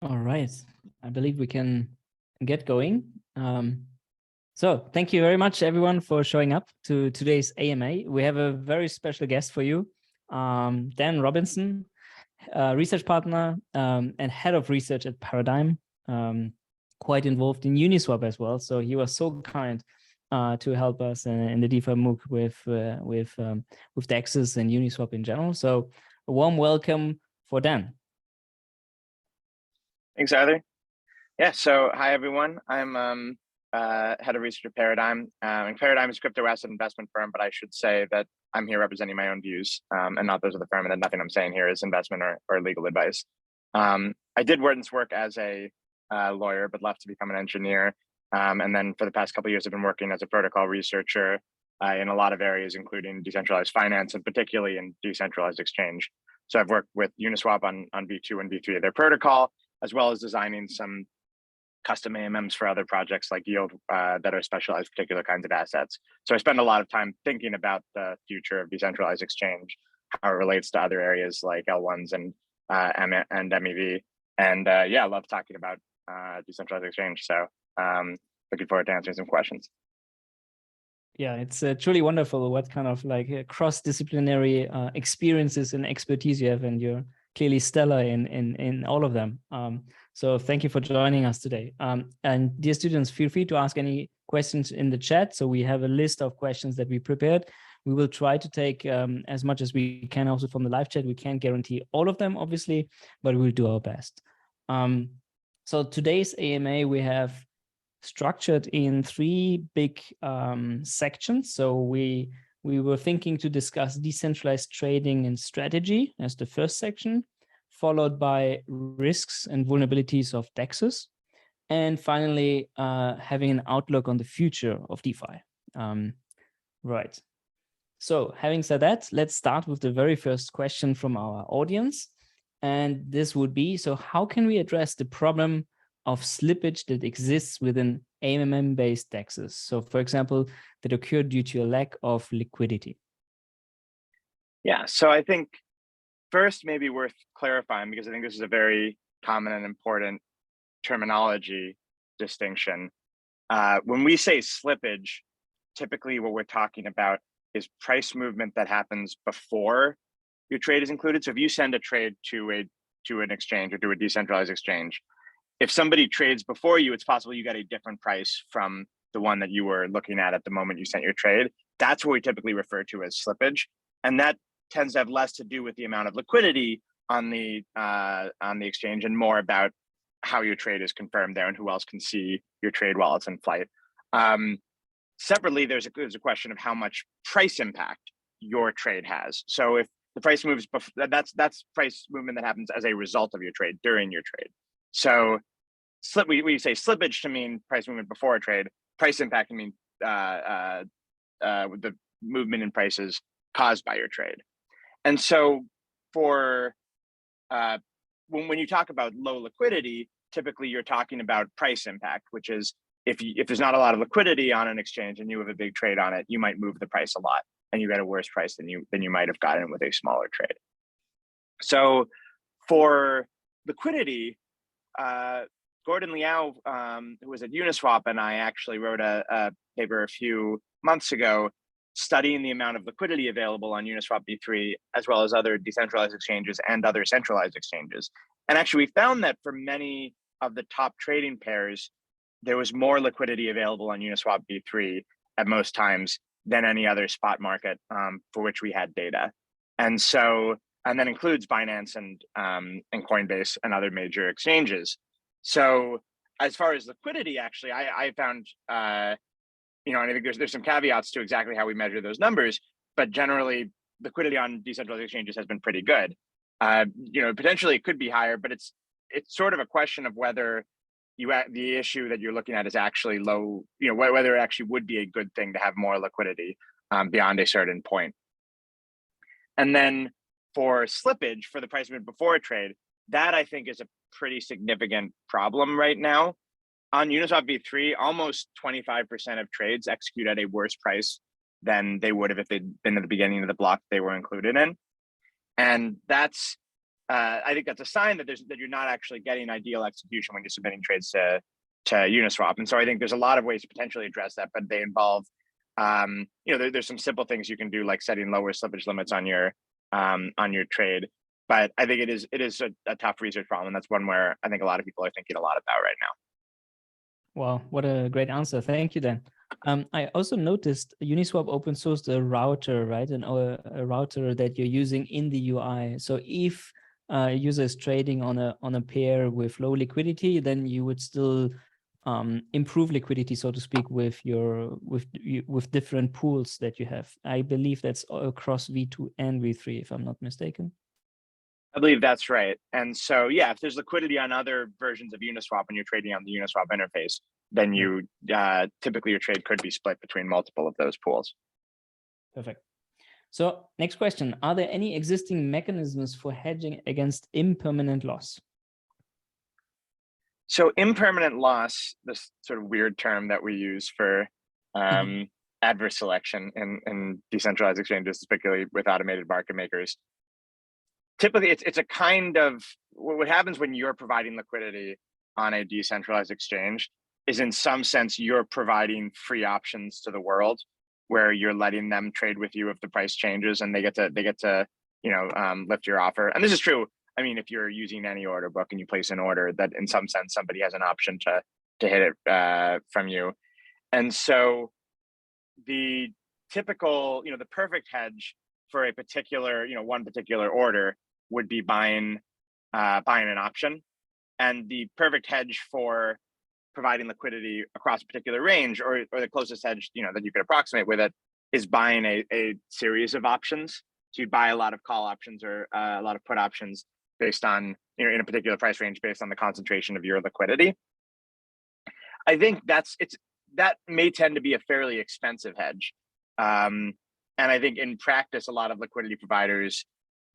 All right, I believe we can get going. So thank you very much, everyone, for showing up to today's AMA. We have a very special guest for you, Dan Robinson, research partner and head of research at Paradigm, quite involved in Uniswap as well. So he was so kind to help us in the DeFi Mooc with DEXs and Uniswap in general. So a warm welcome for Dan. Thanks, Arthur. Yeah, so hi, everyone. I'm head of research at Paradigm. And Paradigm is a crypto asset investment firm, but I should say that I'm here representing my own views and not those of the firm, and that nothing I'm saying here is investment or legal advice. I did Wharton's work as a lawyer, but left to become an engineer. And then for the past couple of years, I've been working as a protocol researcher in a lot of areas, including decentralized finance and particularly in decentralized exchange. So I've worked with Uniswap on V2 and V3 of their protocol, as well as designing some custom AMMs for other projects like Yield that are specialized particular kinds of assets. So I spend a lot of time thinking about the future of decentralized exchange, how it relates to other areas like L1s and MEV. And yeah, I love talking about decentralized exchange. So looking forward to answering some questions. Yeah, it's truly wonderful what kind of like cross-disciplinary experiences and expertise you have, and you're clearly stellar in all of them. So thank you for joining us today. And dear students, feel free to ask any questions in the chat. So we have a list of questions that we prepared. We will try to take as much as we can also from the live chat. We can't guarantee all of them, obviously, but we'll do our best. So today's AMA, we have structured in three big sections. So we were thinking to discuss decentralized trading and strategy as the first section, followed by risks and vulnerabilities of DEXs, and finally having an outlook on the future of DeFi. Right. So having said that, let's start with the very first question from our audience. And this would be, so how can we address the problem of slippage that exists within AMM-based DEXs? So for example, that occurred due to a lack of liquidity. Yeah, so I think first maybe worth clarifying, because I think this is a very common and important terminology distinction. When we say slippage, typically what we're talking about is price movement that happens before your trade is included. So if you send a trade to an exchange or to a decentralized exchange, if somebody trades before you, it's possible you get a different price from the one that you were looking at the moment you sent your trade. That's what we typically refer to as slippage. And that tends to have less to do with the amount of liquidity on the exchange and more about how your trade is confirmed there and who else can see your trade while it's in flight. Separately, there's a question of how much price impact your trade has. So if the price moves, that's price movement that happens as a result of your trade during your trade. So we say slippage to mean price movement before a trade. Price impact can mean the movement in prices caused by your trade. And so for when you talk about low liquidity, typically you're talking about price impact, which is if there's not a lot of liquidity on an exchange and you have a big trade on it, you might move the price a lot and you get a worse price than you might have gotten with a smaller trade. So for liquidity, Gordon Liao, who was at Uniswap, and I actually wrote a paper a few months ago studying the amount of liquidity available on Uniswap v3, as well as other decentralized exchanges and other centralized exchanges. And actually, we found that for many of the top trading pairs, there was more liquidity available on Uniswap v3 at most times than any other spot market for which we had data. And so, and that includes Binance and Coinbase and other major exchanges. So as far as liquidity, actually, I found, and I think there's some caveats to exactly how we measure those numbers, but generally liquidity on decentralized exchanges has been pretty good. Potentially it could be higher, but it's sort of a question of whether the issue that you're looking at is actually low, whether it actually would be a good thing to have more liquidity beyond a certain point. And then for slippage, for the price movement before a trade, that I think is a pretty significant problem right now. On Uniswap v3, almost 25% of trades execute at a worse price than they would have if they'd been at the beginning of the block they were included in. And that's I think that's a sign that you're not actually getting ideal execution when you're submitting trades to Uniswap. And so I think there's a lot of ways to potentially address that, but they involve, there's some simple things you can do, like setting lower slippage limits on your trade. But I think it is a tough research problem. And that's one where I think a lot of people are thinking a lot about right now. Wow, what a great answer. Thank you, Dan. I also noticed Uniswap open sourced a router, right? A router that you're using in the UI. So if a user is trading on a pair with low liquidity, then you would still improve liquidity, so to speak, with different pools that you have. I believe that's across V2 and V3, if I'm not mistaken. I believe that's right. And so, yeah, if there's liquidity on other versions of Uniswap and you're trading on the Uniswap interface, then you typically your trade could be split between multiple of those pools. Perfect. So next question, are there any existing mechanisms for hedging against impermanent loss? So impermanent loss, this sort of weird term that we use for adverse selection in decentralized exchanges, particularly with automated market makers. Typically, it's a kind of, what happens when you're providing liquidity on a decentralized exchange is, in some sense, you're providing free options to the world, where you're letting them trade with you if the price changes, and they get to lift your offer. And this is true. I mean, if you're using any order book and you place an order, that in some sense somebody has an option to hit it from you. And so the typical, the perfect hedge for a particular, one particular order would be buying an option. And the perfect hedge for providing liquidity across a particular range, or the closest hedge, that you could approximate with it, is buying a series of options. So you buy a lot of call options or a lot of put options based on, in a particular price range based on the concentration of your liquidity. I think that may tend to be a fairly expensive hedge. And I think in practice, a lot of liquidity providers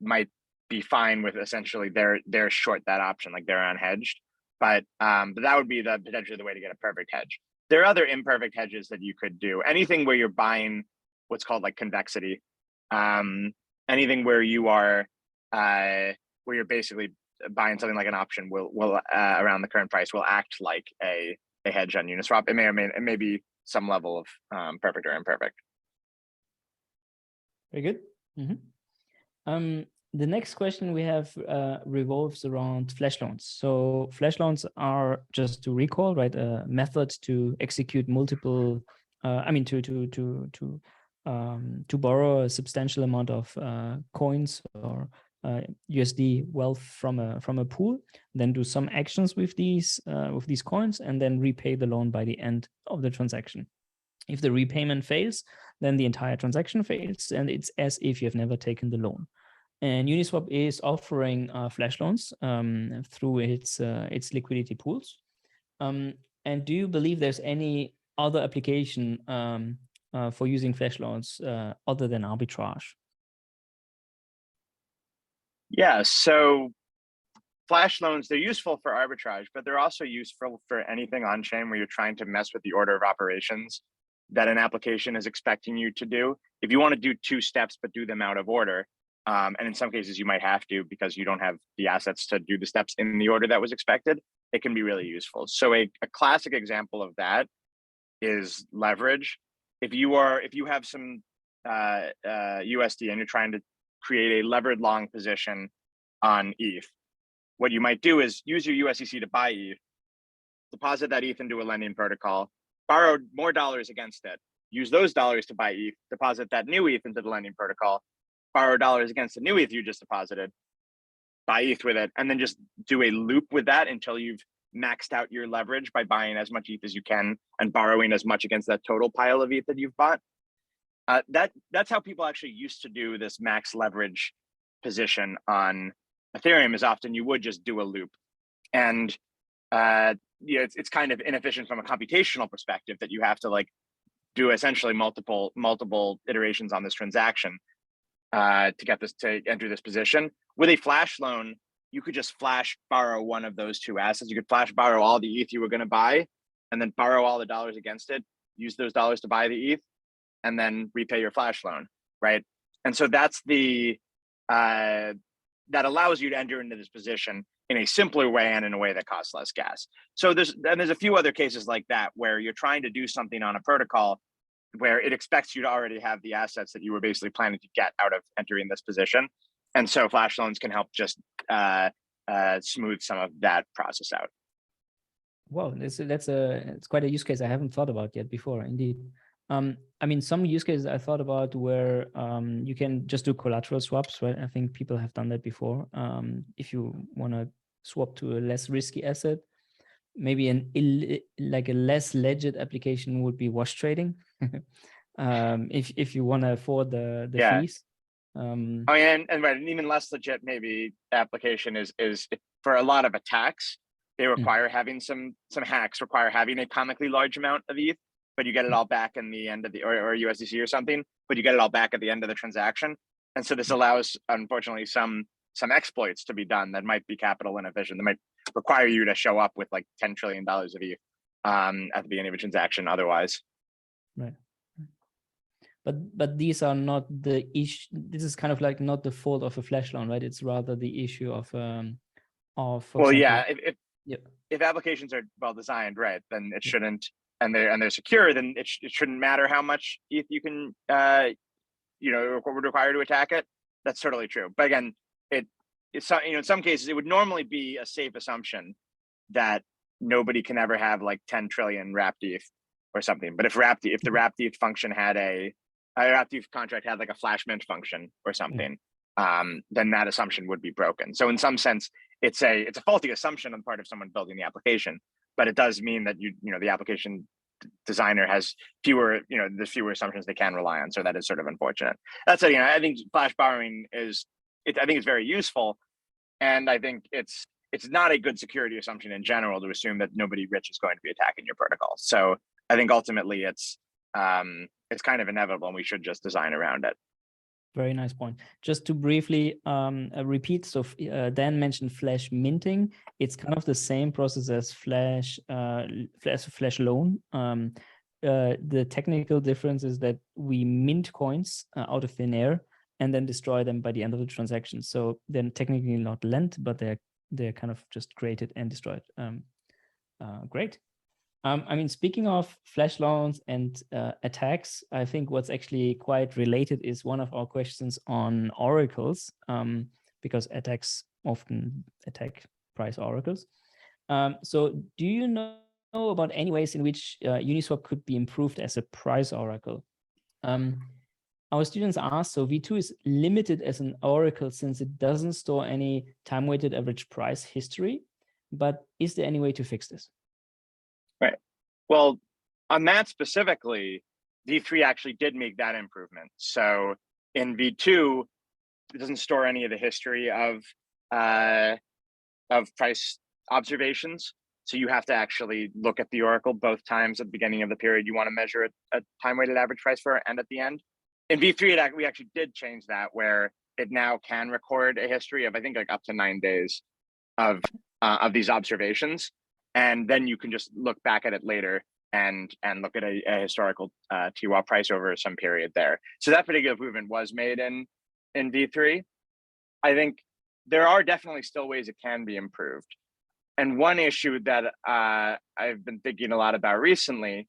might be fine with essentially they're short that option, like they're unhedged. But that would be potentially the way to get a perfect hedge. There are other imperfect hedges that you could do. Anything where you're buying what's called like convexity, anything where you are where you're basically buying something like an option will around the current price will act like a hedge on Uniswap. It may be some level of perfect or imperfect. Very good. The next question we have revolves around flash loans. So flash loans are, just to recall, right, a method to execute multiple, to borrow a substantial amount of coins or USD wealth from a pool, then do some actions with these coins, and then repay the loan by the end of the transaction. If the repayment fails, then the entire transaction fails, and it's as if you have never taken the loan. And Uniswap is offering flash loans through its liquidity pools. And do you believe there's any other application for using flash loans other than arbitrage? Yeah, so flash loans, they're useful for arbitrage, but they're also useful for anything on chain where you're trying to mess with the order of operations that an application is expecting you to do. If you want to do two steps but do them out of order, and in some cases you might have to because you don't have the assets to do the steps in the order that was expected, it can be really useful. So a classic example of that is leverage. If you have some USD and you're trying to create a levered long position on ETH, what you might do is use your USDC to buy ETH, deposit that ETH into a lending protocol, borrow more dollars against it, use those dollars to buy ETH, deposit that new ETH into the lending protocol, borrow dollars against the new ETH you just deposited, buy ETH with it, and then just do a loop with that until you've maxed out your leverage by buying as much ETH as you can and borrowing as much against that total pile of ETH that you've bought. That's how people actually used to do this max leverage position on Ethereum, is often you would just do a loop. And it's kind of inefficient from a computational perspective that you have to like do essentially multiple iterations on this transaction to get this to enter this position. With a flash loan, you could just flash borrow one of those two assets. You could flash borrow all the ETH you were going to buy, and then borrow all the dollars against it, use those dollars to buy the ETH, and then repay your flash loan, right? And so that's the that allows you to enter into this position in a simpler way and in a way that costs less gas. So there's a few other cases like that where you're trying to do something on a protocol where it expects you to already have the assets that you were basically planning to get out of entering this position. And so flash loans can help just smooth some of that process out. Wow, it's quite a use case I haven't thought about yet before, indeed. I mean, some use cases I thought about where you can just do collateral swaps, right? I think people have done that before. If you want to swap to a less risky asset, maybe like a less legit application would be wash trading. If you want to afford the fees. And right, an even less legit maybe application is for a lot of attacks, they require having some hacks require having a comically large amount of ETH, but you get it all back in the end of the or USDC or something, but you get it all back at the end of the transaction. And so this allows, unfortunately, some exploits to be done that might be capital inefficient, that might require you to show up with like $10 trillion of ETH at the beginning of a transaction otherwise. Right. But these are not the issue. This is kind of like not the fault of a flash loan, right? It's rather the issue of well, example, yeah. If applications are well designed, right, then it shouldn't, and they're secure, then it shouldn't matter how much ETH you can would require to attack it. That's totally true. But again, it's in some cases it would normally be a safe assumption that nobody can ever have like 10 trillion wrapped ETH or something. But if the wrapped ETH function had a wrapped ETH contract had like a flash mint function or something, then that assumption would be broken. So in some sense, it's a faulty assumption on the part of someone building the application, but it does mean that the application designer has fewer assumptions they can rely on. So that is sort of unfortunate. That's it. I think flash borrowing I think it's very useful, and I think it's not a good security assumption in general to assume that nobody rich is going to be attacking your protocol. So I think ultimately it's kind of inevitable, and we should just design around it. Very nice point. Just to briefly repeat, so Dan mentioned flash minting. It's kind of the same process as flash loan. The technical difference is that we mint coins out of thin air and then destroy them by the end of the transaction. So they're technically not lent, but they're kind of just created and destroyed. Great. I mean, speaking of flash loans and attacks, I think what's actually quite related is one of our questions on oracles, because attacks often attack price oracles. So do you know about any ways in which Uniswap could be improved as a price oracle? Our students asked, so V2 is limited as an oracle since it doesn't store any time-weighted average price history, but is there any way to fix this? Right. Well, on that specifically, V3 actually did make that improvement. So in V2, it doesn't store any of the history of price observations. So you have to actually look at the oracle both times at the beginning of the period you want to measure a time-weighted average price for, and at the end. In V3, we actually did change that, where it now can record a history of, I think, like up to 9 days of these observations. And then you can just look back at it later and look at a historical TWAP price over some period there. So that particular improvement was made in V3. I think there are definitely still ways it can be improved. And one issue that I've been thinking a lot about recently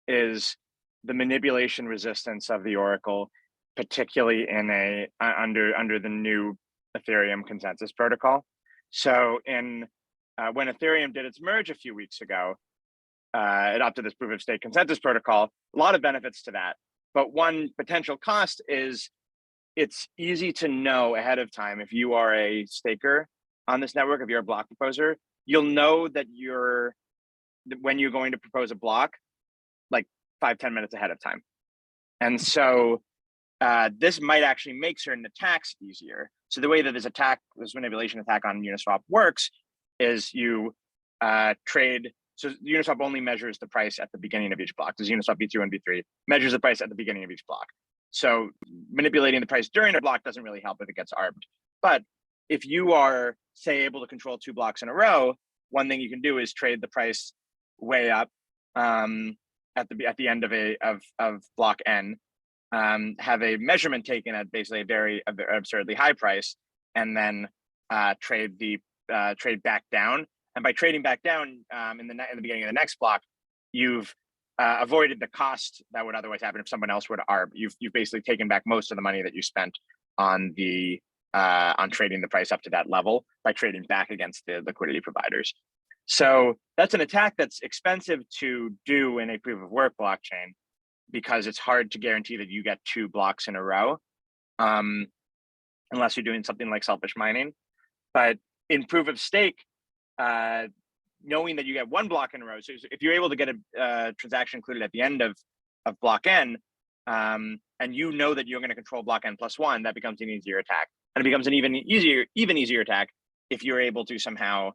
is the manipulation resistance of the oracle, particularly in under the new Ethereum consensus protocol. So when Ethereum did its merge a few weeks ago, it adopted this proof of stake consensus protocol. A lot of benefits to that, but one potential cost is it's easy to know ahead of time if you are a staker on this network, if you're a block proposer, you'll know that when you're going to propose a block, like 5-10 minutes ahead of time. And so this might actually make certain attacks easier. So the way that this manipulation attack on Uniswap works is you trade. So Uniswap only measures the price at the beginning of each block. There's Uniswap V2 and V3 measures the price at the beginning of each block. So manipulating the price during a block doesn't really help if it gets arbed. But if you are, say, able to control 2 blocks in a row, one thing you can do is trade the price way up at the end of block N, have a measurement taken at basically a very absurdly high price, and then trade back down. And by trading back down in the beginning of the next block, you've avoided the cost that would otherwise happen if someone else were to arb. You've basically taken back most of the money that you spent on trading the price up to that level by trading back against the liquidity providers. So that's an attack that's expensive to do in a proof of work blockchain because it's hard to guarantee that you get 2 blocks in a row, unless you're doing something like selfish mining. But in proof of stake, knowing that you get 1 block in a row, so if you're able to get a transaction included at the end of block N, and you know that you're going to control block N plus 1, that becomes an easier attack. And it becomes an even easier attack if you're able to somehow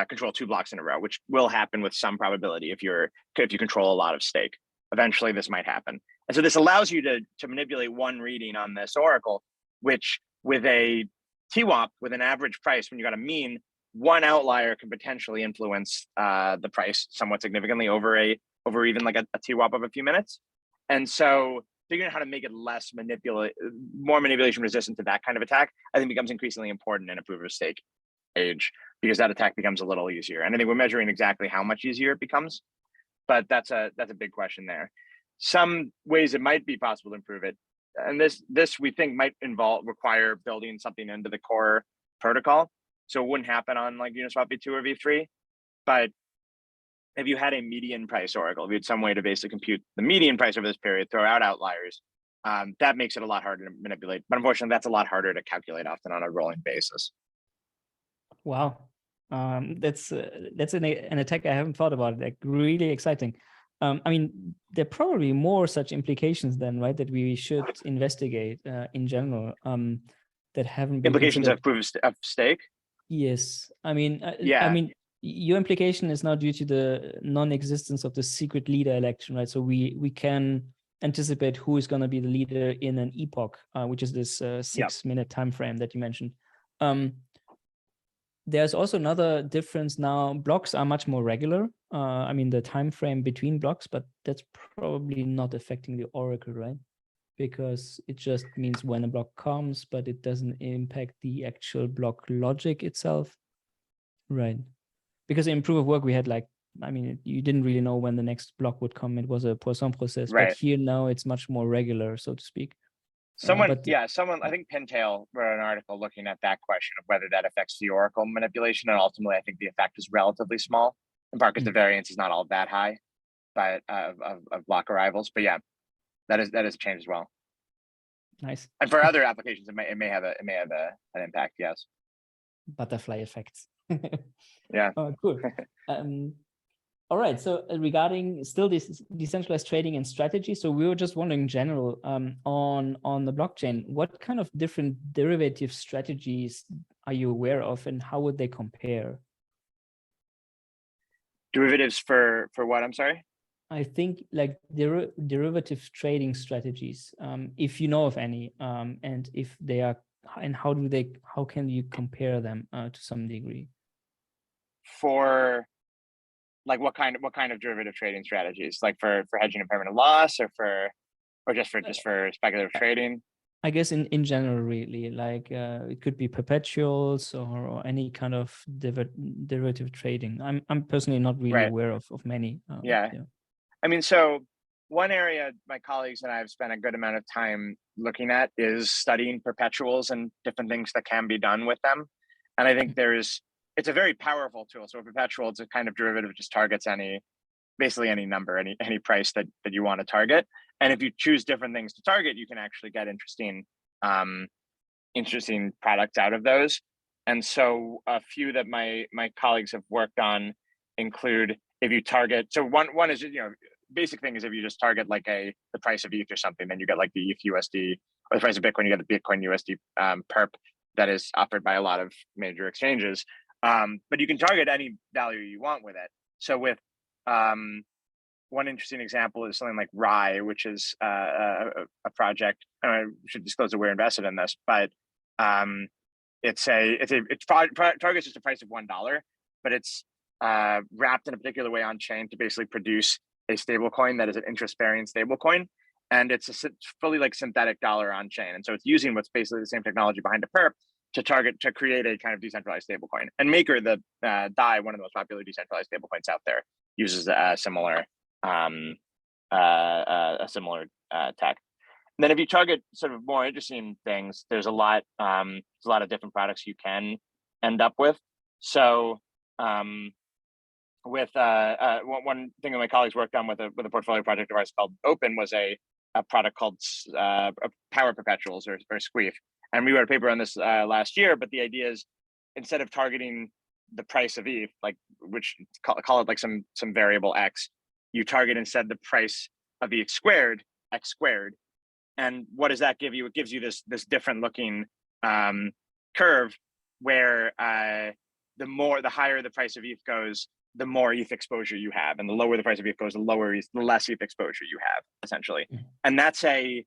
control 2 blocks in a row, which will happen with some probability if you control a lot of stake. Eventually, this might happen. And so this allows you to manipulate one reading on this oracle, which with a TWAP, with an average price, when you got a mean, one outlier can potentially influence the price somewhat significantly over even like a TWAP of a few minutes. And so figuring out how to make it more manipulation resistant to that kind of attack, I think becomes increasingly important in a proof of stake age, because that attack becomes a little easier. And I think we're measuring exactly how much easier it becomes, but that's a big question there. Some ways it might be possible to improve it, and this we think might require building something into the core protocol, so it wouldn't happen on like Uniswap v2 or v3. But if you had a median price oracle, if you had some way to basically compute the median price over this period, throw out outliers, that makes it a lot harder to manipulate. But unfortunately, that's a lot harder to calculate often on a rolling basis. Wow, that's an attack I haven't thought about. Like really exciting. I mean, there are probably more such implications then, right? That we should investigate in general. That haven't been implications of proof of stake. Yes, I mean, yeah. I mean, your implication is now due to the non-existence of the secret leader election, right? So we can anticipate who is going to be the leader in an epoch, which is this 6-minute time frame that you mentioned. There's also another difference now. Blocks are much more regular. I mean, the time frame between blocks, but that's probably not affecting the oracle, right? Because it just means when a block comes, but it doesn't impact the actual block logic itself, right? Because in proof of work, we had like, I mean, you didn't really know when the next block would come. It was a Poisson process, right? But here now it's much more regular, so to speak. Someone, I think Pintail wrote an article looking at that question of whether that affects the oracle manipulation, and ultimately I think the effect is relatively small, in part because the variance is not all that high, but of block arrivals. But yeah, that is a change as well. Nice. And for other applications, it may have an impact. Yes. Butterfly effects. Yeah. Oh, cool. All right. So regarding still this decentralized trading and strategy, so we were just wondering in general on the blockchain, what kind of different derivative strategies are you aware of, and how would they compare? Derivatives for what? I'm sorry. I think like derivative trading strategies, if you know of any, and if they are, and how can you compare them to some degree? For like what kind of derivative trading strategies, like for hedging impermanent loss, or just for speculative trading? I guess in general, really, like it could be perpetuals or any kind of derivative trading. I'm personally not really aware of many. Yeah. I mean, so one area my colleagues and I have spent a good amount of time looking at is studying perpetuals and different things that can be done with them. And I think it's a very powerful tool. So a perpetual, it's a kind of derivative, just targets basically any number, any price that you want to target. And if you choose different things to target, you can actually get interesting products out of those. And so a few that my colleagues have worked on include, if you target, so one is, basic thing is if you just target like the price of ETH or something, then you get like the ETH USD, or the price of Bitcoin, you get the Bitcoin USD perp that is offered by a lot of major exchanges. But you can target any value you want with it. So with one interesting example is something like Rye, which is a project. I should disclose that we're invested in this, but it targets just a price of $1, but it's wrapped in a particular way on chain to basically produce a stablecoin that is an interest-bearing stablecoin, and it's a fully like synthetic dollar on chain. And so it's using what's basically the same technology behind a perp, to create a kind of decentralized stablecoin. And Maker, the DAI, one of the most popular decentralized stablecoins out there, uses a similar tech. And then if you target sort of more interesting things, there's a lot of different products you can end up with. So with one thing that my colleagues worked on with a portfolio project of ours called Open was a product called Power Perpetuals or SQUEEF. And we wrote a paper on this last year, but the idea is instead of targeting the price of ETH, like which call it like some variable X, you target instead the price of ETH squared, X squared. And what does that give you? It gives you this different looking curve where the higher the price of ETH goes, the more ETH exposure you have, and the lower the price of ETH goes, the less ETH exposure you have, essentially. And that's a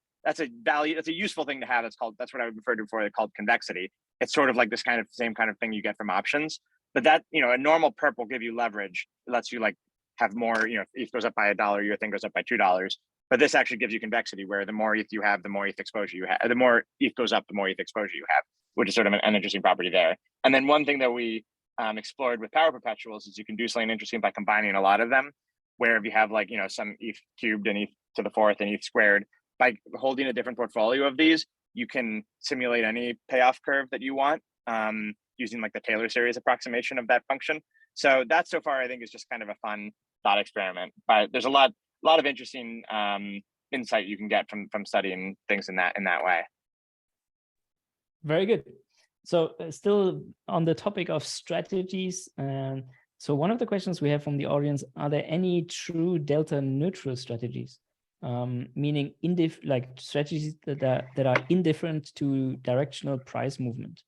useful thing to have. That's what I would refer to before. It's called convexity. It's sort of like this same kind of thing you get from options, but that, a normal perp will give you leverage. It lets you like have more, if ETH goes up by $1, your thing goes up by $2. But this actually gives you convexity, where the more ETH you have, the more ETH exposure you have. The more ETH goes up, the more ETH exposure you have, which is sort of an interesting property there. And then one thing that we explored with Power Perpetuals is you can do something interesting by combining a lot of them, where if you have like, some ETH cubed and ETH to the fourth and ETH squared, by holding a different portfolio of these, you can simulate any payoff curve that you want using like the Taylor series approximation of that function. So that so far I think is just kind of a fun thought experiment, but there's a lot of interesting insight you can get from studying things in that way. Very good. So still on the topic of strategies, so one of the questions we have from the audience: are there any true delta neutral strategies, meaning like strategies that are indifferent to directional price movement?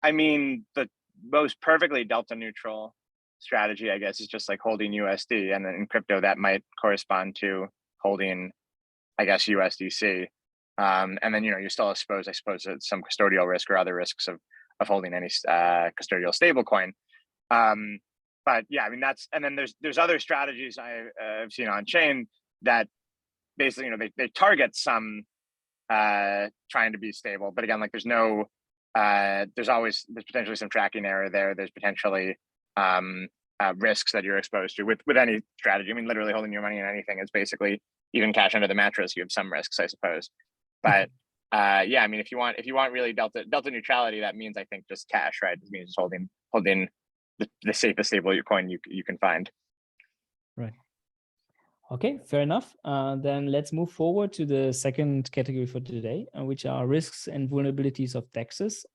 I mean, the most perfectly delta neutral strategy, I guess, is just like holding USD, and then in crypto that might correspond to holding, I guess, USDC. And then, you're still exposed, I suppose, to some custodial risk or other risks of holding any custodial stablecoin. But yeah, I mean, and then there's other strategies I've seen on chain that basically, they target some trying to be stable, but again, like there's potentially some tracking error there. There's potentially risks that you're exposed to with any strategy. I mean, literally holding your money in anything is basically even cash under the mattress. You have some risks, I suppose. But yeah, I mean, if you want really delta neutrality, that means I think just cash, right? It means holding the safest stable coin you can find. Right. Okay, fair enough. Then let's move forward to the second category for today, which are risks and vulnerabilities of DEXs.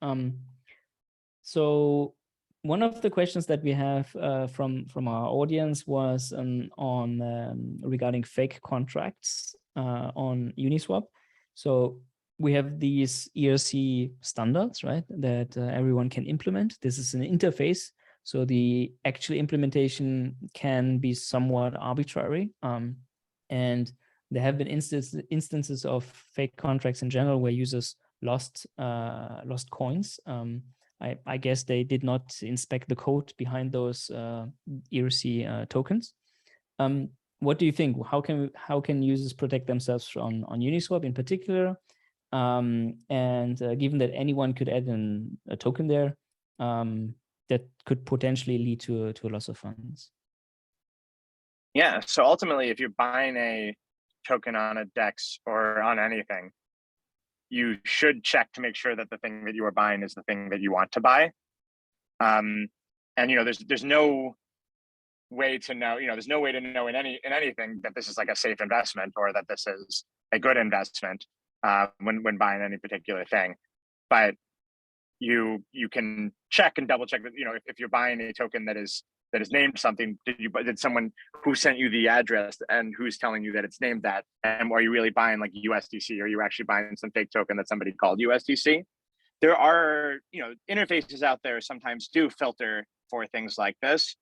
So one of the questions that we have from our audience was on regarding fake contracts on Uniswap. So we have these ERC standards, right, that everyone can implement. This is an interface, so the actual implementation can be somewhat arbitrary. And there have been instances of fake contracts in general where users lost coins. I guess they did not inspect the code behind those ERC tokens. What do you think? How can users protect themselves on Uniswap in particular? And given that anyone could add a token there, that could potentially lead to a loss of funds. Yeah. So ultimately, if you're buying a token on a DEX or on anything, you should check to make sure that the thing that you are buying is the thing that you want to buy. And there's no way to know, there's no way to know in anything that this is like a safe investment or that this is a good investment when buying any particular thing. But you can check and double check that, if you're buying a token that is named something, did someone who sent you the address and who's telling you that it's named that, and are you really buying like USDC, or are you actually buying some fake token that somebody called USDC? There are, interfaces out there sometimes do filter for things like this,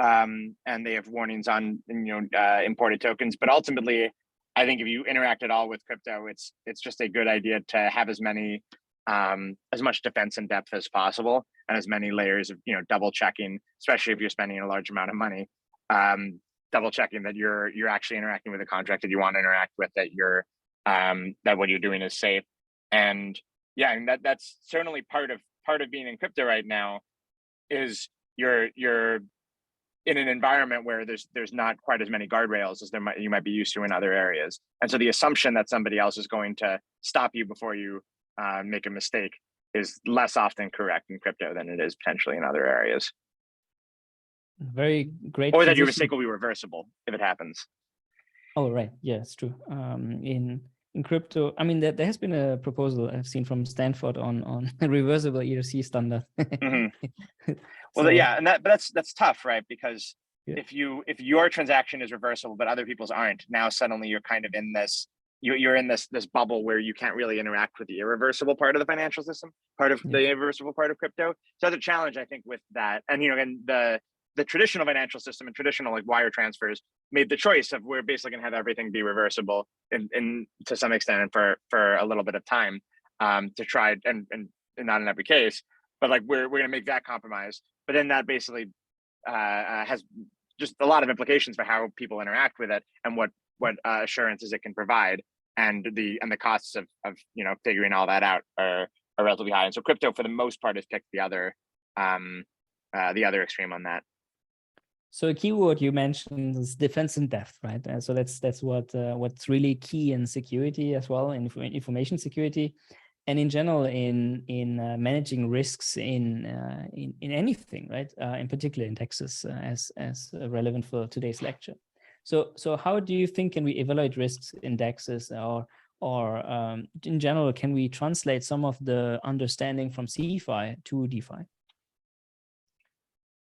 and they have warnings on imported tokens. But ultimately, I think if you interact at all with crypto, it's just a good idea to have as much defense in depth as possible, and as many layers of double checking, especially if you're spending a large amount of money, double checking that you're actually interacting with a contract that you want to interact with, that that what you're doing is safe. And yeah, and that's certainly part of being in crypto right now, is you're in an environment where there's not quite as many guardrails as you might be used to in other areas. And so the assumption that somebody else is going to stop you before you make a mistake is less often correct in crypto than it is potentially in other areas. Very great. Or that your mistake will be reversible if it happens. Oh, right. Yeah, it's true. In crypto, I mean, there has been a proposal I've seen from Stanford on a reversible ERC standard. Mm-hmm. Well, yeah, and that's tough, right? Because if your transaction is reversible but other people's aren't, now suddenly you're kind of in this you're in this bubble where you can't really interact with the irreversible part of the financial system, part of the irreversible part of crypto. So that's a challenge, I think, with that. And and the traditional financial system and traditional like wire transfers made the choice of we're basically gonna have everything be reversible in to some extent and for a little bit of time to try and not in every case, but like we're gonna make that compromise. But then that basically has just a lot of implications for how people interact with it and what assurances it can provide, and the costs of figuring all that out are relatively high. And so crypto, for the most part, has picked the other extreme on that. So a keyword you mentioned is defense in depth, right? So that's what's really key in security as well, in information security, and in general in managing risks in anything, right? In particular in DEXs, as relevant for today's lecture. So how do you think can we evaluate risks in DEXs, or in general, can we translate some of the understanding from CeFi to DeFi?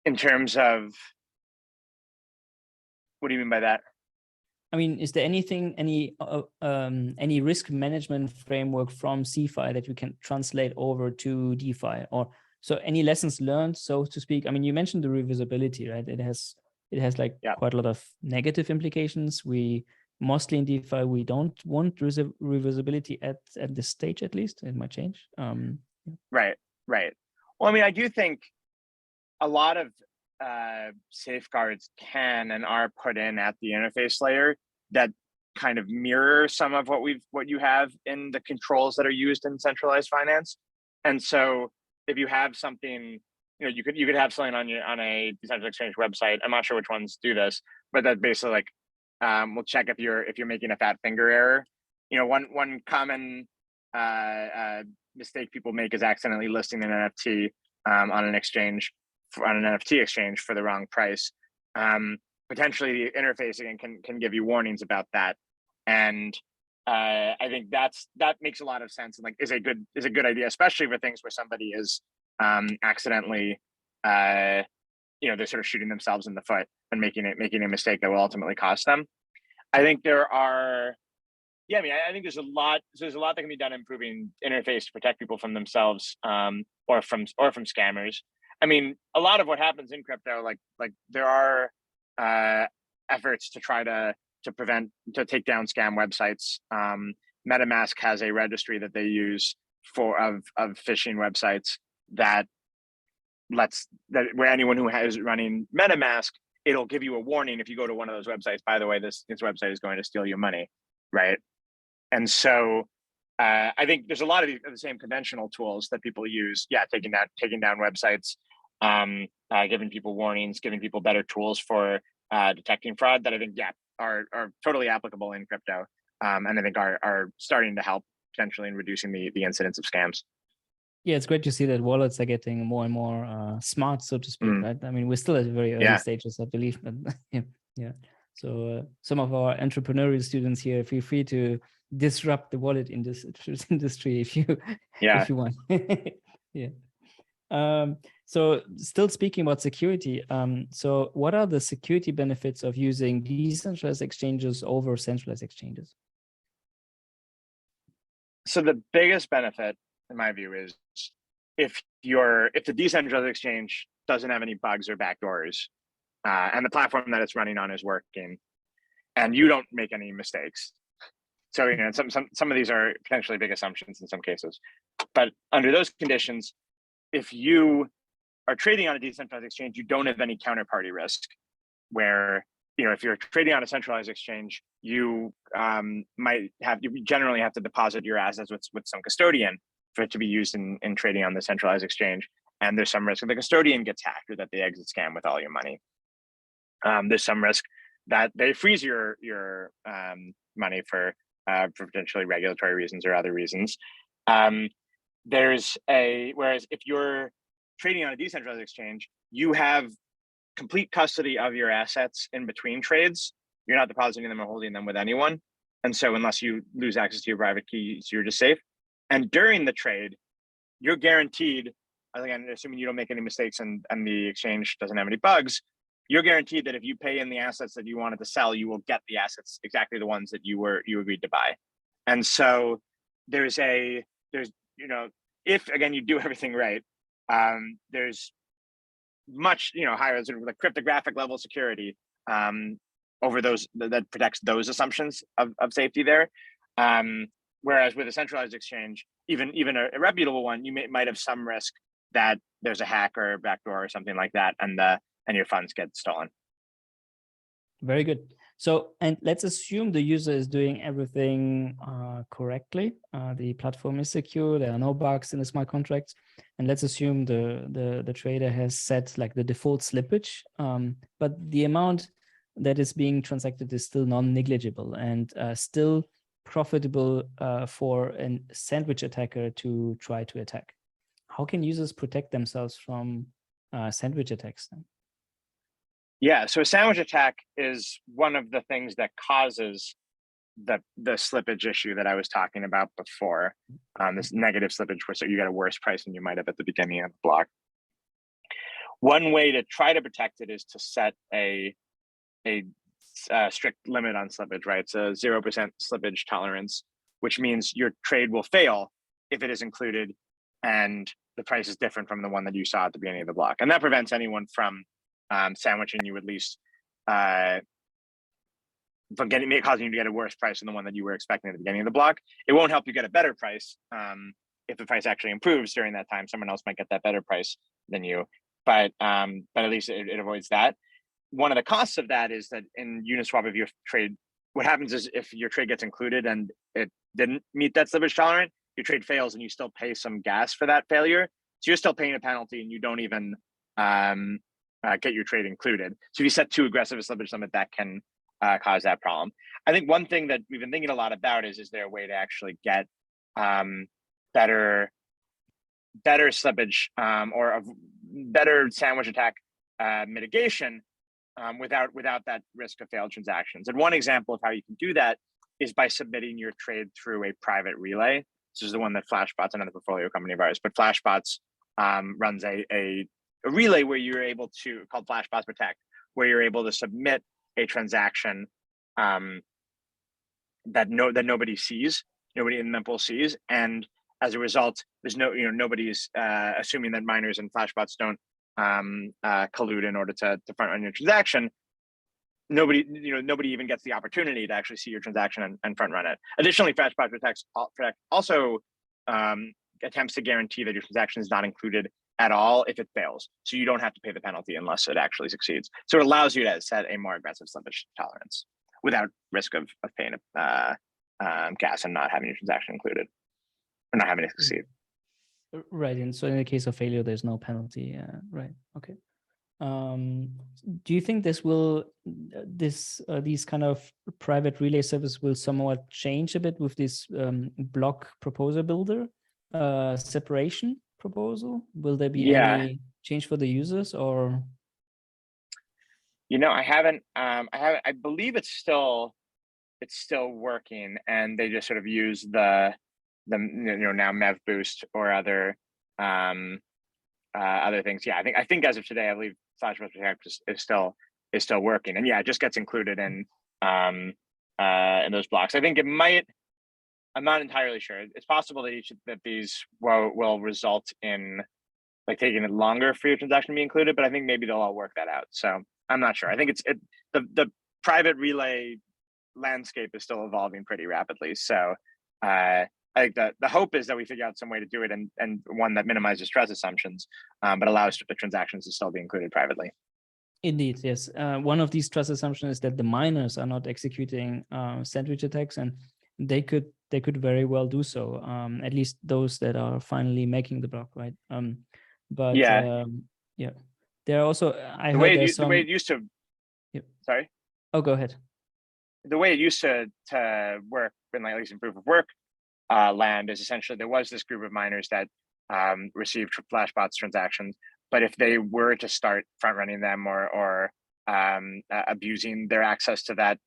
In terms of, what do you mean by that? I mean, is there any risk management framework from CeFi that you can translate over to DeFi, or so any lessons learned, so to speak? I mean, you mentioned the reversibility, right? It has like quite a lot of negative implications. We mostly in DeFi, we don't want reversibility at this stage, at least. It might change. Right. Well, I mean, I do think a lot of safeguards can and are put in at the interface layer that kind of mirror some of what you have in the controls that are used in centralized finance. And so if you have something, you could have something on a decentralized exchange website. I'm not sure which ones do this, but that basically like we'll check if you're making a fat finger error. One common mistake people make is accidentally listing an NFT on an NFT exchange for the wrong price. Potentially the interface again can give you warnings about that. And I think that makes a lot of sense and like is a good idea, especially for things where somebody is accidentally they're sort of shooting themselves in the foot and making a mistake that will ultimately cost them. I think there are I think there's a lot that can be done improving interface to protect people from themselves or from scammers. I mean, a lot of what happens in crypto, like there are efforts to try to take down scam websites. MetaMask has a registry that they use of phishing websites where anyone who is running MetaMask, it'll give you a warning if you go to one of those websites. By the way, this website is going to steal your money, right? And so I think there's a lot of the same conventional tools that people use. Yeah, taking down websites, giving people warnings, giving people better tools for detecting fraud that I think are totally applicable in crypto, and I think are starting to help potentially in reducing the incidence of scams. Yeah, it's great to see that wallets are getting more and more smart, so to speak, right? I mean, we're still at very early stages, I believe, but yeah. So some of our entrepreneurial students here, feel free to disrupt the wallet industry if you want. Yeah. So still speaking about security, so what are the security benefits of using decentralized exchanges over centralized exchanges? So the biggest benefit, in my view, is if the decentralized exchange doesn't have any bugs or backdoors, and the platform that it's running on is working, and you don't make any mistakes. So some of these are potentially big assumptions in some cases, but under those conditions, if you are trading on a decentralized exchange, you don't have any counterparty risk, where if you're trading on a centralized exchange, you you generally have to deposit your assets with some custodian for it to be used in trading on the centralized exchange. And there's some risk that the custodian gets hacked or that they exit scam with all your money. There's some risk that they freeze your money for potentially regulatory reasons or other reasons. Whereas if you're trading on a decentralized exchange, you have complete custody of your assets in between trades. You're not depositing them or holding them with anyone. And so unless you lose access to your private keys, you're just safe. And during the trade, you're guaranteed, again, assuming you don't make any mistakes and the exchange doesn't have any bugs, you're guaranteed that if you pay in the assets that you wanted to sell, you will get the assets, exactly the ones that you agreed to buy. And so if again, you do everything right, there's much higher sort of like cryptographic level security over those that protects those assumptions of safety there. Whereas with a centralized exchange, even a reputable one, you might have some risk that there's a hack or a backdoor or something like that, and your funds get stolen. Very good. So, and let's assume the user is doing everything correctly. The platform is secure. There are no bugs in the smart contracts. And let's assume the trader has set like the default slippage, but the amount that is being transacted is still non-negligible and still profitable for a sandwich attacker to try to attack. How can users protect themselves from sandwich attacks then? Yeah, so a sandwich attack is one of the things that causes the slippage issue that I was talking about before, this negative slippage where so you get a worse price than you might have at the beginning of the block. One way to try to protect it is to set a strict limit on slippage, right? It's a 0% slippage tolerance, which means your trade will fail if it is included and the price is different from the one that you saw at the beginning of the block. And that prevents anyone from sandwiching you, at least from causing you to get a worse price than the one that you were expecting at the beginning of the block. It won't help you get a better price. If the price actually improves during that time, someone else might get that better price than you. But at least it avoids that. One of the costs of that is that in Uniswap, if your trade, what happens is if your trade gets included and it didn't meet that slippage tolerance, your trade fails and you still pay some gas for that failure. So you're still paying a penalty and you don't even get your trade included. So if you set too aggressive a slippage limit, that can cause that problem. I think one thing that we've been thinking a lot about is there a way to actually get better slippage or a better sandwich attack mitigation without that risk of failed transactions. And one example of how you can do that is by submitting your trade through a private relay. This is the one that Flashbot's, another portfolio company of ours, but Flashbot's runs a relay where you're able to, called Flashbots Protect, where you're able to submit a transaction that nobody sees, nobody in the mempool sees, and as a result, there's nobody's assuming that miners and Flashbots don't collude in order to front run your transaction. Nobody even gets the opportunity to actually see your transaction and front run it. Additionally, Flashbots Protect also attempts to guarantee that your transaction is not included at all if it fails. So you don't have to pay the penalty unless it actually succeeds. So it allows you to set a more aggressive slippage tolerance without risk of paying gas and not having your transaction included or not having it succeed. Right. And so in the case of failure, there's no penalty. Right. Okay. Do you think these kind of private relay service will somewhat change a bit with this block proposal builder separation proposal? Will there be any change for the users or? I haven't. I believe it's still working, and they just sort of use the now Mev Boost or other things. Yeah, I think as of today, I believe Flashbots Protect is still working, and yeah, it just gets included in those blocks. I think it might. I'm not entirely sure. It's possible that these will result in like taking it longer for your transaction to be included, but I think maybe they'll all work that out. So I'm not sure. I think the private relay landscape is still evolving pretty rapidly. So I think that the hope is that we figure out some way to do it and one that minimizes stress assumptions, but allows the transactions to still be included privately. Indeed, yes. One of these trust assumptions is that the miners are not executing sandwich attacks, and they could very well do so. At least those that are finally making the block, right? But Yeah, yeah, there are also I the heard way there's the way it some. used to. Yep. Sorry. Oh, go ahead. The way it used to work, in like at least in proof of work land, is essentially there was this group of miners that received Flashbots transactions, but if they were to start front running them or abusing their access to that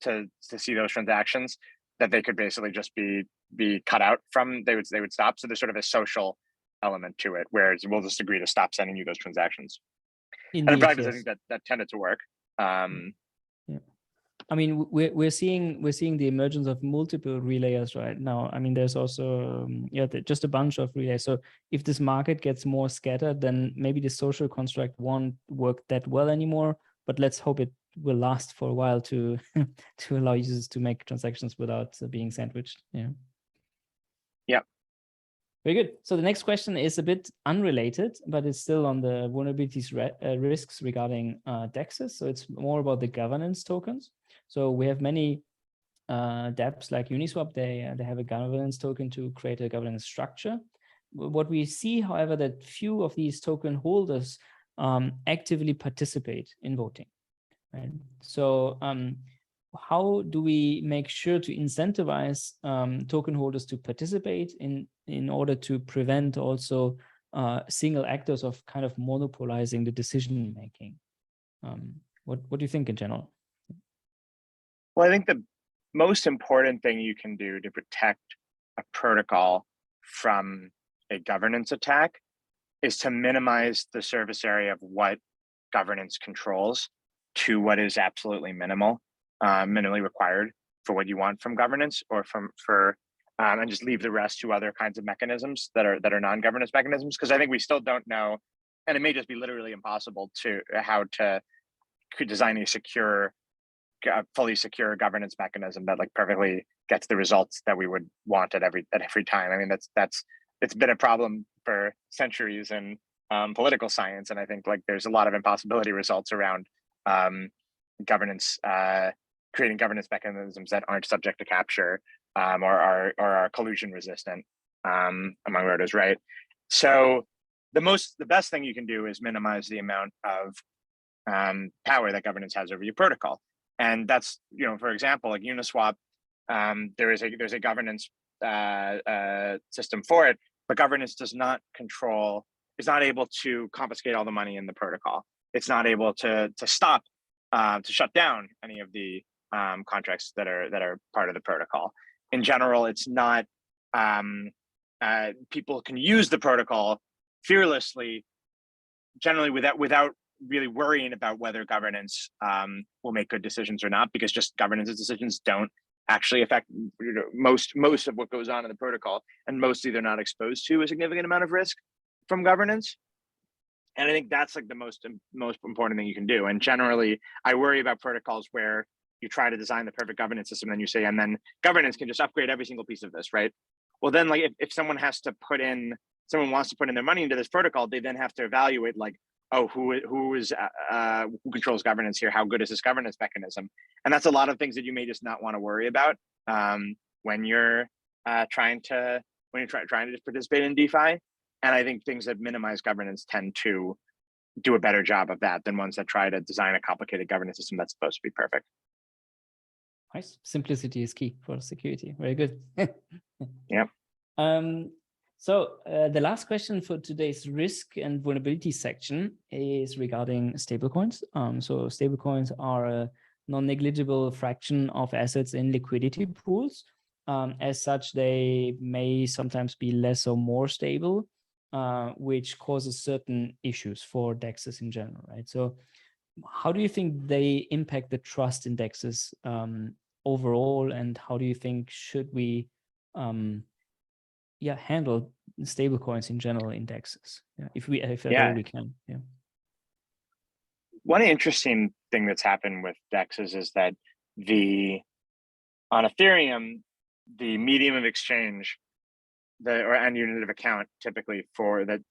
to see those transactions, that they could basically just be cut out from. They would stop. So there's sort of a social element to it, where we'll just agree to stop sending you those transactions. And in Indeed, practice, I yes. think that tended to work. Yeah. I mean, we're seeing the emergence of multiple relayers right now. I mean, there's also just a bunch of relays. So if this market gets more scattered, then maybe the social construct won't work that well anymore. But let's hope it will last for a while to to allow users to make transactions without being sandwiched. Yeah. Yeah. Very good. So the next question is a bit unrelated, but it's still on the vulnerabilities risks regarding DEXs. So it's more about the governance tokens. So we have many dApps like Uniswap. They have a governance token to create a governance structure. What we see, however, that few of these token holders actively participate in voting. Right? So how do we make sure to incentivize token holders to participate in order to prevent also single actors of kind of monopolizing the decision making? What do you think in general? Well, I think the most important thing you can do to protect a protocol from a governance attack is to minimize the surface area of what governance controls to what is absolutely minimally required for what you want from governance, or and just leave the rest to other kinds of mechanisms that are non-governance mechanisms. Because I think we still don't know, and it may just be literally impossible to design a fully secure governance mechanism that like perfectly gets the results that we would want at every time. I mean, it's been a problem for centuries in political science, and I think like there's a lot of impossibility results around governance, creating governance mechanisms that aren't subject to capture or are collusion resistant, among others, right? So the best thing you can do is minimize the amount of power that governance has over your protocol. And that's, for example, like Uniswap, there's a governance system for it, but governance is not able to confiscate all the money in the protocol. It's not able to stop, to shut down any of the contracts that are part of the protocol. In general, it's not, people can use the protocol fearlessly, generally without really worrying about whether governance will make good decisions or not, because just governance decisions don't actually affect most of what goes on in the protocol, and mostly they're not exposed to a significant amount of risk from governance. And I think that's like the most important thing you can do. And generally, I worry about protocols where you try to design the perfect governance system, and you say, and then governance can just upgrade every single piece of this, right? Well, then like if someone wants to put in their money into this protocol, they then have to evaluate like, oh, who controls governance here? How good is this governance mechanism? And that's a lot of things that you may just not want to worry about when you're trying to just participate in DeFi. And I think things that minimize governance tend to do a better job of that than ones that try to design a complicated governance system that's supposed to be perfect. Nice. Simplicity is key for security. Very good. Yep. So the last question for today's risk and vulnerability section is regarding stablecoins. So stablecoins are a non-negligible fraction of assets in liquidity pools. As such, they may sometimes be less or more stable, which causes certain issues for DEXs in general, right? So how do you think they impact the trust in DEXs overall, and how do you think should we handle stablecoins in general in DEXs, if at all we can? One interesting thing that's happened with DEXs is that on Ethereum, the medium of exchange, and unit of account typically for that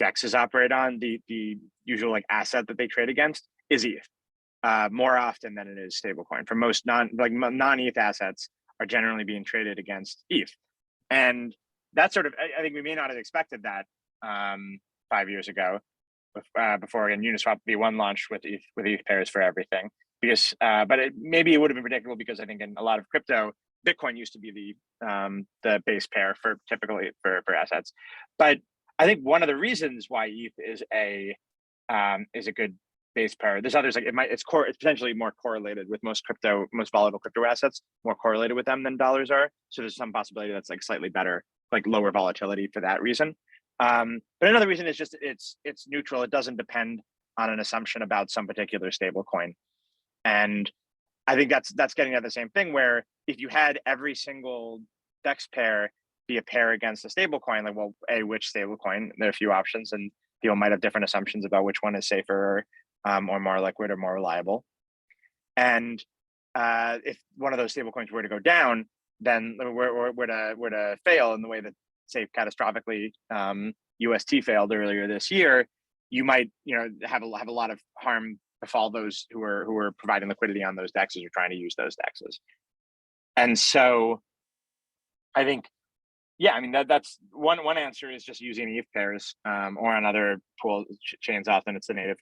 DEXs operate on, the usual like asset that they trade against is ETH, more often than it is stablecoin. For most non-ETH assets are generally being traded against ETH. And that's sort of, I think we may not have expected that 5 years ago, before again Uniswap V1 launched with ETH pairs for everything. Because, but maybe it would have been predictable because I think in a lot of crypto, Bitcoin used to be the base pair for typically for assets. But I think one of the reasons why ETH is a good base pair. There's others like it's potentially more correlated with most volatile crypto assets, more correlated with them than dollars are. So there's some possibility that's like slightly better, like lower volatility for that reason. But another reason is just it's neutral. It doesn't depend on an assumption about some particular stable coin. And I think that's getting at the same thing where if you had every single DEX pair be a pair against a stable coin, like, well, which stable coin? There are a few options and people might have different assumptions about which one is safer or more liquid or more reliable. And if one of those stable coins were to go down, then were to fail in the way that, say, catastrophically UST failed earlier this year, you might have a lot of harm befall those who are providing liquidity on those DEXs or trying to use those DEXs. And so I think, yeah, I mean, that's one answer is just using ETH pairs or on other pool chains. Often it's the native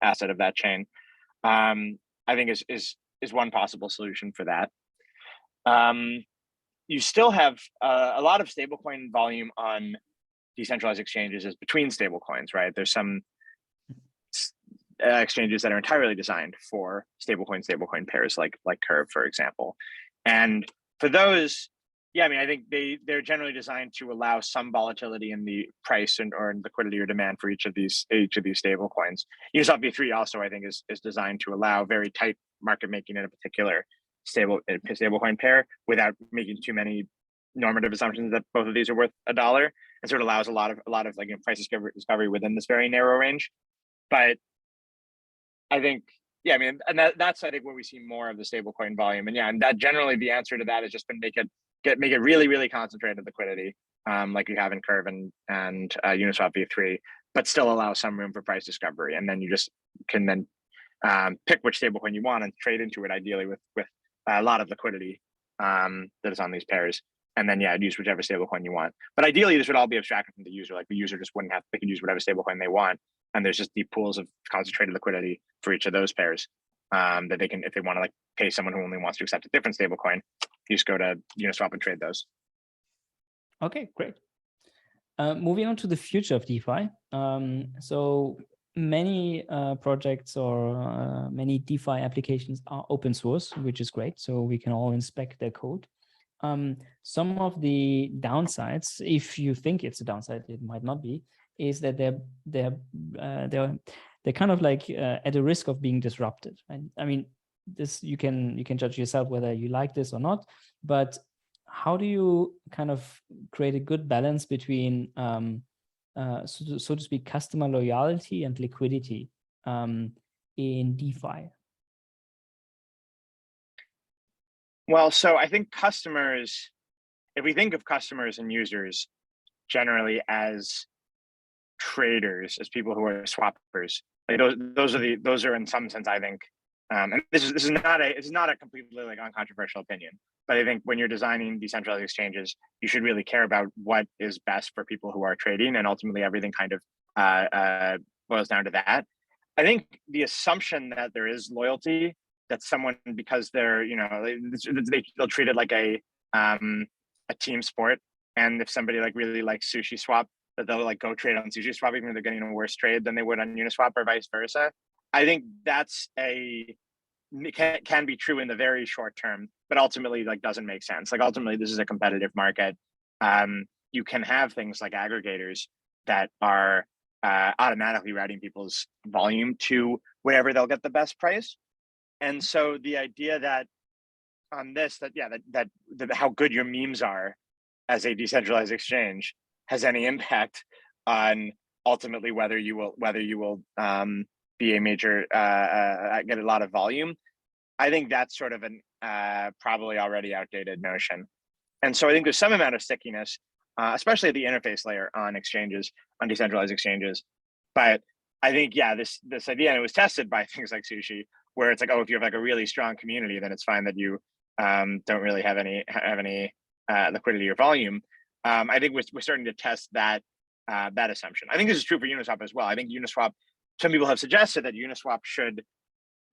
asset of that chain. I think is one possible solution for that. You still have a lot of stablecoin volume on decentralized exchanges is between stablecoins, right? There's some exchanges that are entirely designed for stablecoin pairs, like Curve, for example. And for those, yeah, I mean, I think they're generally designed to allow some volatility in the price or in liquidity or demand for each of these stablecoins. Uniswap V3 also, I think, is designed to allow very tight market making in a particular stablecoin pair without making too many normative assumptions that both of these are worth $1, and sort of allows a lot of like price discovery within this very narrow range. But I think, yeah, I mean, and that's I think where we see more of the stablecoin volume, and yeah, and that generally the answer to that has just been make it really, really concentrated liquidity, like you have in Curve and Uniswap V3, but still allow some room for price discovery, and then you just can then pick which stablecoin you want and trade into it, ideally with a lot of liquidity that is on these pairs, and then yeah, use whichever stablecoin you want. But ideally, this would all be abstracted from the user. Like the user just wouldn't have; they could use whatever stablecoin they want, and there's just deep pools of concentrated liquidity for each of those pairs that they can, if they want to like pay someone who only wants to accept a different stablecoin, you just go to Uniswap and trade those. Okay, great. Moving on to the future of DeFi. So many projects or many DeFi applications are open source, which is great. So we can all inspect their code. Some of the downsides, if you think it's a downside, it might not be, is that they're kind of like at a risk of being disrupted. Right? I mean, this you can judge yourself whether you like this or not. But how do you kind of create a good balance between, so to speak, customer loyalty and liquidity in DeFi? Well, so I think customers, if we think of customers and users generally as traders, as people who are swappers, like those are in some sense, I think, and this is not a completely like uncontroversial opinion, but I think when you're designing decentralized exchanges, you should really care about what is best for people who are trading, and ultimately everything kind of boils down to that. I think the assumption that there is loyalty, that someone, because they're they'll treat it like a team sport, and if somebody like really likes Sushi Swap, that they'll like go trade on Sushi Swap even if they're getting a worse trade than they would on Uniswap or vice versa. I think that's can be true in the very short term, but ultimately like doesn't make sense. Like ultimately this is a competitive market. You can have things like aggregators that are automatically routing people's volume to wherever they'll get the best price. And so the idea that on this, that how good your memes are as a decentralized exchange has any impact on ultimately whether you will be a major get a lot of volume, I think that's sort of an probably already outdated notion. And so I think there's some amount of stickiness. especially at the interface layer on exchanges, on decentralized exchanges. But I think, yeah, this idea, and it was tested by things like Sushi, where it's like, oh, if you have like a really strong community, then it's fine that you don't really have any liquidity or volume. I think we're starting to test that assumption. I think this is true for Uniswap as well. I think Uniswap, some people have suggested that Uniswap should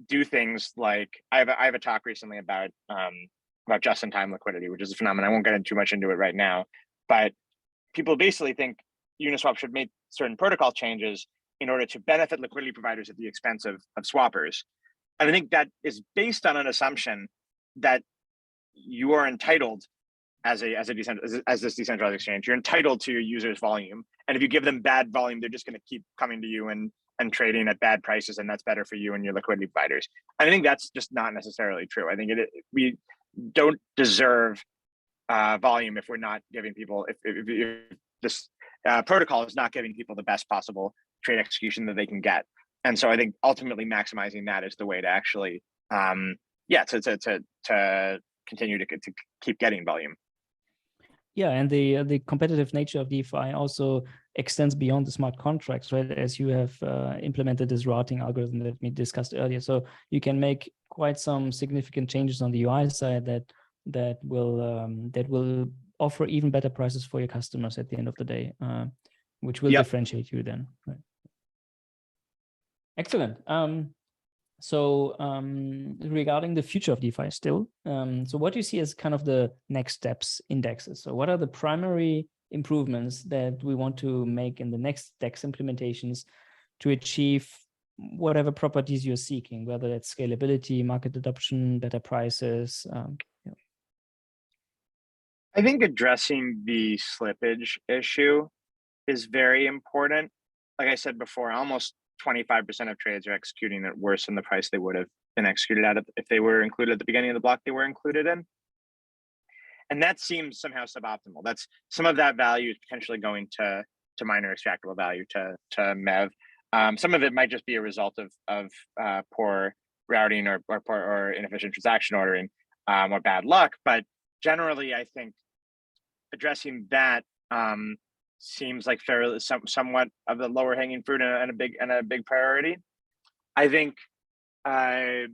do things like, I have a talk recently about just-in-time liquidity, which is a phenomenon. I won't get too much into it right now, but people basically think Uniswap should make certain protocol changes in order to benefit liquidity providers at the expense of swappers. And I think that is based on an assumption that you are entitled as this decentralized exchange, you're entitled to your users' volume. And if you give them bad volume, they're just going to keep coming to you and trading at bad prices, and that's better for you and your liquidity providers. And I think that's just not necessarily true. I think we don't deserve volume if we're not giving people, if this protocol is not giving people the best possible trade execution that they can get. And so I think ultimately maximizing that is the way to actually, to continue to keep getting volume. Yeah, and the competitive nature of DeFi also extends beyond the smart contracts, right? As you have implemented this routing algorithm that we discussed earlier, so you can make quite some significant changes on the UI side that will offer even better prices for your customers at the end of the day, which will differentiate you then. Right. Excellent. So regarding the future of DeFi still, so what do you see as kind of the next steps in DEXs? So what are the primary improvements that we want to make in the next DEX implementations to achieve whatever properties you're seeking, whether it's scalability, market adoption, better prices? I think addressing the slippage issue is very important. Like I said before, almost 25% of trades are executing at worse than the price they would have been executed at if they were included at the beginning of the block they were included in. And that seems somehow suboptimal. That's some of that value is potentially going to miner extractable value to MEV. Some of it might just be a result of poor routing or inefficient transaction ordering or bad luck. But generally, I think addressing that seems like fairly somewhat of the lower hanging fruit and a big priority. I think there's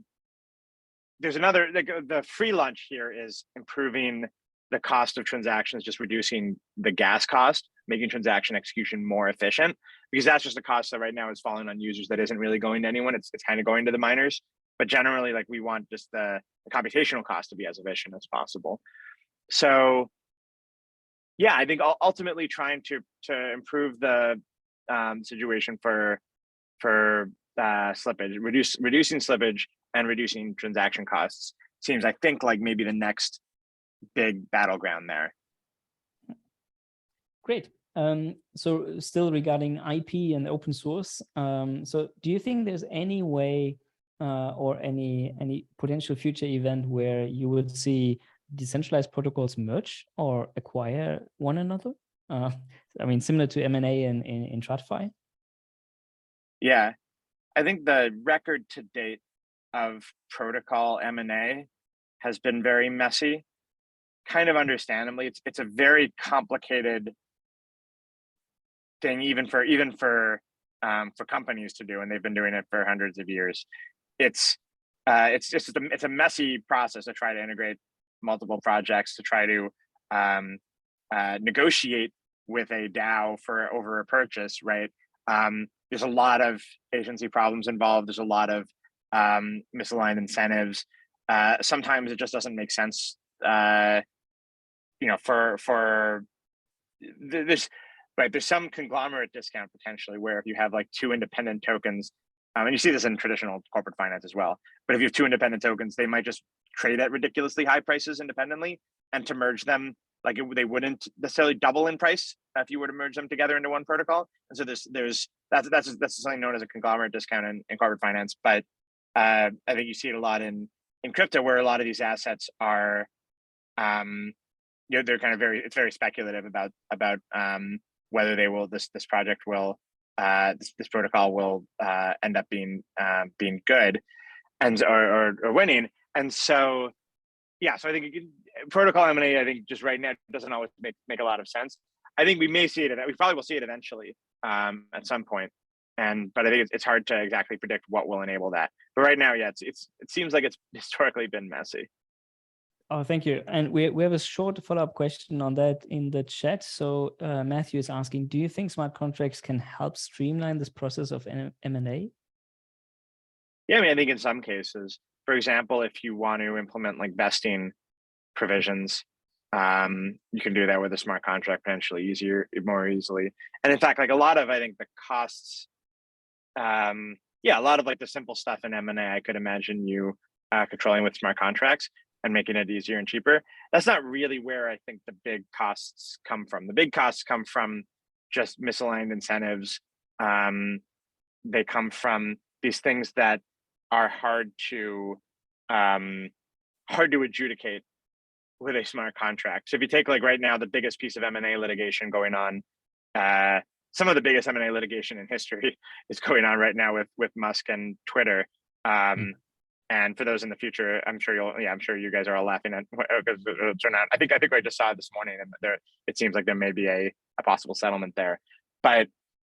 another, the free lunch here is improving the cost of transactions, just reducing the gas cost, making transaction execution more efficient, because that's just a cost that right now is falling on users that isn't really going to anyone. It's kind of going to the miners, but generally, like, we want just the computational cost to be as efficient as possible. So yeah, I think ultimately trying to improve the situation for slippage, reducing slippage and reducing transaction costs seems, I think, like maybe the next big battleground there. Great. So still regarding IP and open source, so do you think there's any way or any potential future event where you would see decentralized protocols merge or acquire one another? I mean, similar to M&A in TradFi? Yeah, I think the record to date of protocol M&A has been very messy, kind of understandably. It's a very complicated thing, even for companies to do, and they've been doing it for hundreds of years. It's a messy process to try to integrate multiple projects, to try to negotiate with a DAO over a purchase, right? There's a lot of agency problems involved. There's a lot of misaligned incentives. Sometimes it just doesn't make sense, for this. Right, there's some conglomerate discount potentially where if you have like two independent tokens, and you see this in traditional corporate finance as well, but if you have two independent tokens, they might just trade at ridiculously high prices independently, and to merge them, like they wouldn't necessarily double in price if you were to merge them together into one protocol. And so that's something known as a conglomerate discount in corporate finance. But I think you see it a lot in crypto, where a lot of these assets are, they're kind of very speculative about whether they will this project will this protocol will end up being good and or winning. And so yeah, so I think protocol M&A, I think just right now doesn't always make a lot of sense. I think we may see it. We probably will see it eventually at some point. But I think it's hard to exactly predict what will enable that. But right now, yeah, it seems like it's historically been messy. Oh, thank you. And we have a short follow-up question on that in the chat. So Matthew is asking, do you think smart contracts can help streamline this process of M&A? Yeah, I mean, I think in some cases, for example, if you want to implement like vesting provisions, you can do that with a smart contract potentially more easily. And in fact, like a lot of, I think the costs, yeah, a lot of like the simple stuff in M&A, I could imagine you controlling with smart contracts and making it easier and cheaper. That's not really where I think the big costs come from. The big costs come from just misaligned incentives. They come from these things that are hard to adjudicate with a smart contract. So if you take like right now, the biggest piece of M&A litigation going on, some of the biggest M&A litigation in history is going on right now with Musk and Twitter. And for those in the future, I'm sure you guys are all laughing at because it'll turn out. I think I just saw it this morning, and it seems like there may be a possible settlement there. But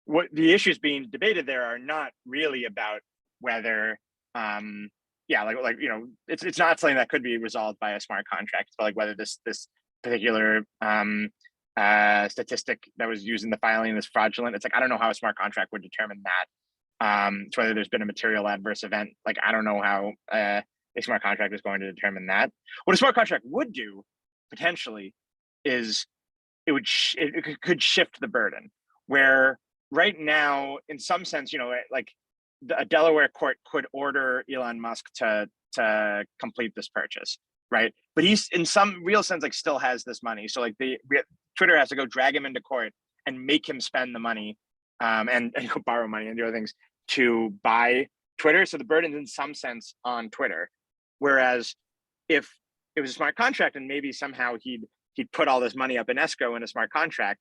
what the issues being debated there are not really about whether, it's not something that could be resolved by a smart contract, but like whether this particular statistic that was used in the filing is fraudulent. It's like, I don't know how a smart contract would determine that. It's whether there's been a material adverse event. Like, I don't know how a smart contract is going to determine that. What a smart contract would do potentially is it could shift the burden, where right now, in some sense, like a Delaware court could order Elon Musk to complete this purchase, right? But he's in some real sense like still has this money. So like Twitter has to go drag him into court and make him spend the money and go borrow money and do other things to buy Twitter. So the burden's in some sense on Twitter. Whereas if it was a smart contract and maybe somehow he'd put all this money up in escrow in a smart contract,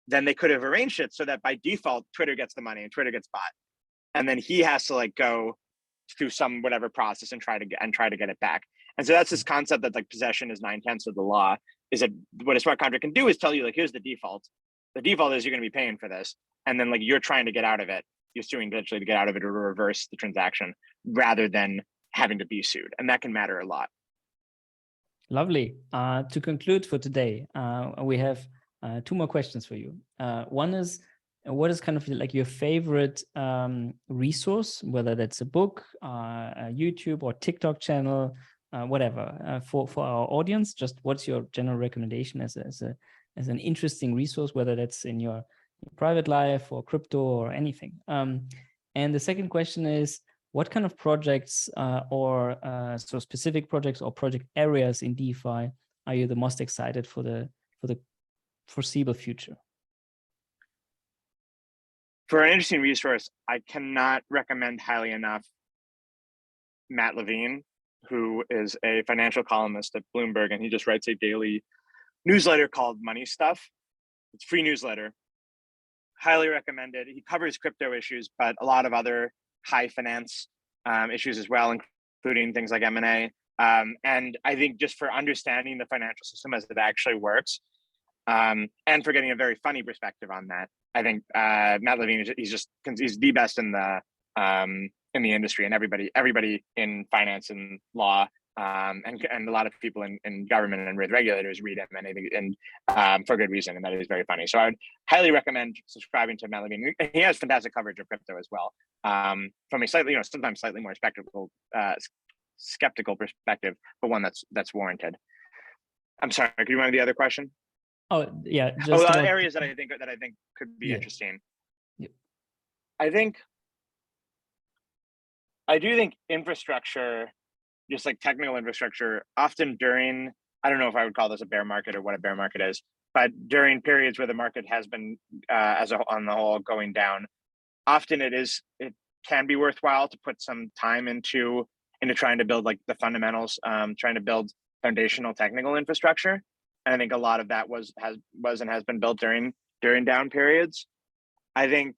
then they could have arranged it so that by default, Twitter gets the money and Twitter gets bought. And then he has to like go through some whatever process and try to get it back. And so that's this concept that like possession is 9/10 of the law, is that what a smart contract can do is tell you like, here's the default. The default is you're going to be paying for this. And then like you're trying to get out of it. You're suing eventually to get out of it or to reverse the transaction rather than having to be sued. And that can matter a lot. Lovely. To conclude for today, we have two more questions for you. One is, what is kind of like your favorite resource, whether that's a book, a YouTube or TikTok channel, whatever, for our audience? Just what's your general recommendation as an interesting resource, whether that's in your private life or crypto or anything? And the second question is, what kind of projects or so specific projects or project areas in DeFi are you the most excited for the foreseeable future? For an interesting resource, I cannot recommend highly enough Matt Levine, who is a financial columnist at Bloomberg, and he just writes a daily newsletter called Money Stuff. It's a free newsletter. Highly recommended. He covers crypto issues, but a lot of other high finance issues as well, including things like M&A. And I think just for understanding the financial system as it actually works, and for getting a very funny perspective on that, I think Matt Levine, he's the best in the industry, and everybody in finance and law and a lot of people in government and with regulators read him, and I think for good reason, and that is very funny. So I would highly recommend subscribing to Matt Levine. He has fantastic coverage of crypto as well, from a slightly, sometimes slightly more skeptical perspective, but one that's warranted. I'm sorry, could you remember the other question? Oh yeah, areas that I think could be interesting. Yeah. I do think infrastructure, just like technical infrastructure, often during, I don't know if I would call this a bear market or what a bear market is, but during periods where the market has been on the whole going down, often it can be worthwhile to put some time into trying to build like the fundamentals, trying to build foundational technical infrastructure. And I think a lot of that has been built during down periods. I think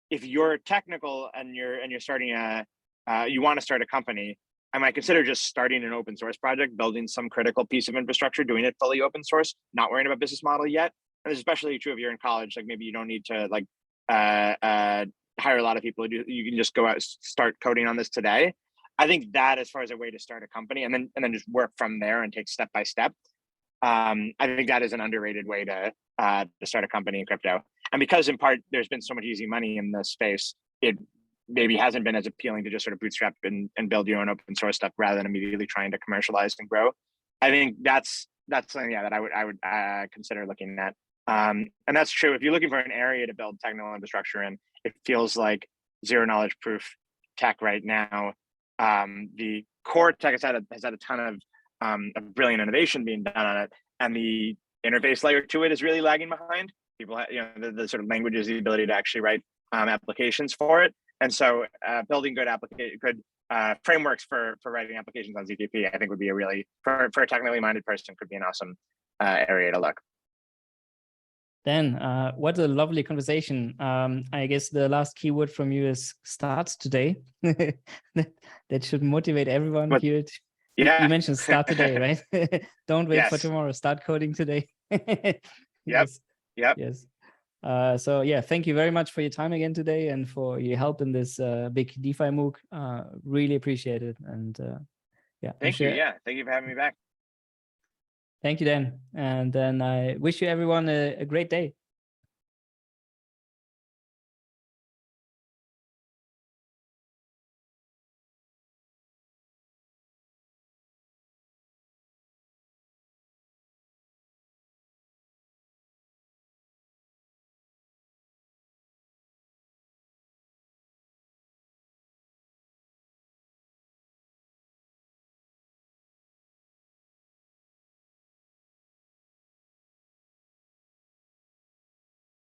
if you're technical and you're starting you want to start a company, I might consider just starting an open source project, building some critical piece of infrastructure, doing it fully open source, not worrying about business model yet, and it's especially true if you're in college, like maybe you don't need to like hire a lot of people. You can just go out, start coding on this today. I think that as far as a way to start a company and then just work from there and take step by step. I think that is an underrated way to start a company in crypto. And because in part there's been so much easy money in this space, it maybe hasn't been as appealing to just sort of bootstrap and build your own open source stuff rather than immediately trying to commercialize and grow. I think that's something, yeah, that I would consider looking at. And that's true. If you're looking for an area to build technical infrastructure in, it feels like zero knowledge proof tech right now. The core tech has had a ton of brilliant innovation being done on it, and the interface layer to it is really lagging behind. People, the sort of languages, the ability to actually write applications for it, and so building good frameworks for writing applications on ZKP, I think would be a really, for a technically minded person, could be an awesome area to look. Dan, what a lovely conversation. I guess the last keyword from you is start today. That should motivate everyone here. Yeah. You mentioned start today, right? Don't wait for tomorrow. Start coding today. Yes. Yep. Yes. So yeah, thank you very much for your time again today and for your help in this big DeFi Mooc. Really appreciate it. And yeah. Thank you. Yeah. Thank you for having me back. Thank you, Dan. And then I wish you everyone a great day.